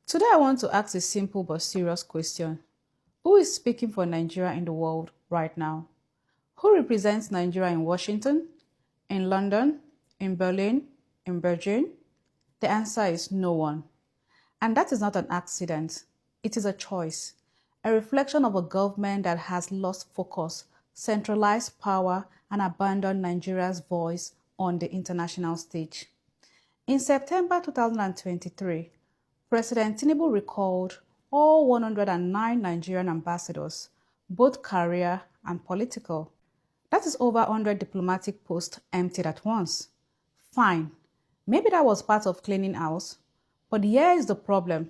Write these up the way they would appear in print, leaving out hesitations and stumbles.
Today, I want to ask a simple but serious question. Who is speaking for Nigeria in the world right now? Who represents Nigeria in Washington, in London, in Berlin, in Beijing? The answer is no one. And that is not an accident. It is a choice, a reflection of a government that has lost focus, centralized power, and abandoned Nigeria's voice on the international stage. In September 2023, President Tinubu recalled all 109 Nigerian ambassadors, both career and political. That is over 100 diplomatic posts emptied at once. Fine, maybe that was part of cleaning house, but here is the problem.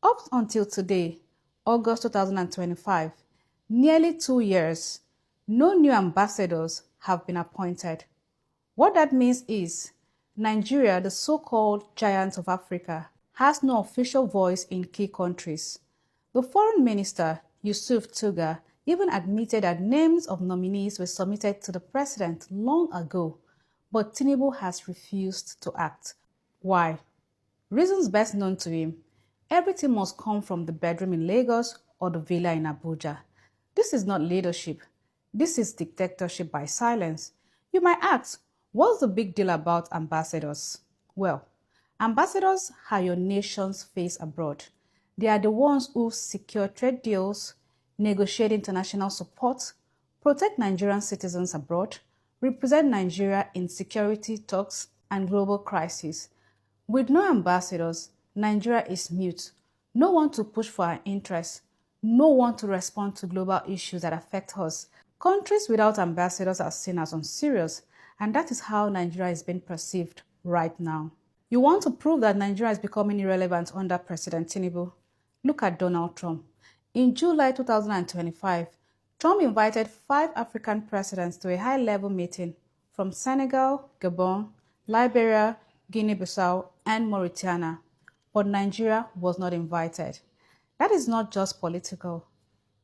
Up until today, August 2025, nearly 2 years, no new ambassadors have been appointed. What that means is Nigeria, the so-called giant of Africa, has no official voice in key countries. The foreign minister, Yusuf Tuga, even admitted that names of nominees were submitted to the president long ago, but Tinubu has refused to act. Why? Reasons best known to him. Everything must come from the bedroom in Lagos or the villa in Abuja. This is not leadership. This is dictatorship by silence. You might ask, what's the big deal about ambassadors? Well, ambassadors are your nation's face abroad. They are the ones who secure trade deals, negotiate international support, protect Nigerian citizens abroad, represent Nigeria in security talks and global crises. With no ambassadors, Nigeria is mute. No one to push for our interests. No one to respond to global issues that affect us. Countries without ambassadors are seen as unserious, and that is how Nigeria is being perceived right now. You want to prove that Nigeria is becoming irrelevant under President Tinubu? Look at Donald Trump. In July 2025, Trump invited 5 African presidents to a high-level meeting from Senegal, Gabon, Liberia, Guinea-Bissau, and Mauritania, but Nigeria was not invited. That is not just political.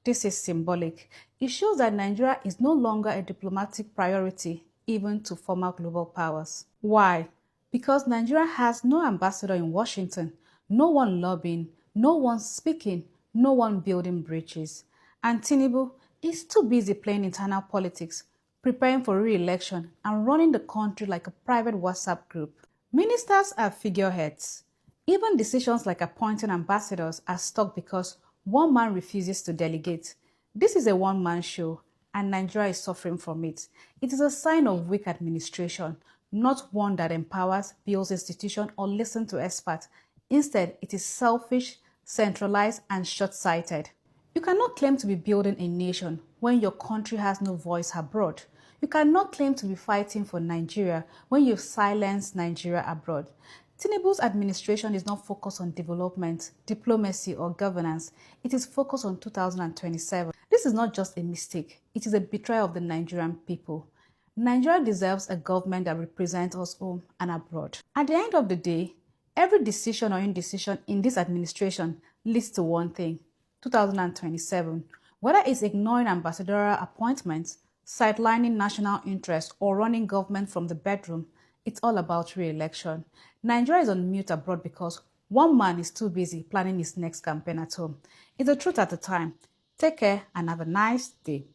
This is symbolic. It shows that Nigeria is no longer a diplomatic priority, even to former global powers. Why? Because Nigeria has no ambassador in Washington, no one lobbying, no one speaking, no one building bridges. And Tinubu is too busy playing internal politics, preparing for re-election, and running the country like a private WhatsApp group. Ministers are figureheads. Even decisions like appointing ambassadors are stuck because one man refuses to delegate. This is a one-man show, and Nigeria is suffering from it. It is a sign of weak administration, not one that empowers, builds institutions, or listens to experts. Instead, it is selfish, centralized, and short-sighted. You cannot claim to be building a nation when your country has no voice abroad. You cannot claim to be fighting for Nigeria when you've silenced Nigeria abroad. Tinubu's administration is not focused on development, diplomacy, or governance. It is focused on 2027. This is not just a mistake. It is a betrayal of the Nigerian people. Nigeria deserves a government that represents us home and abroad. At the end of the day, every decision or indecision in this administration leads to one thing: 2027. Whether it's ignoring ambassadorial appointments, sidelining national interest, or running government from the bedroom, it's all about re-election. Nigeria is on mute abroad because one man is too busy planning his next campaign at home. It's the truth at the time. Take care and have a nice day.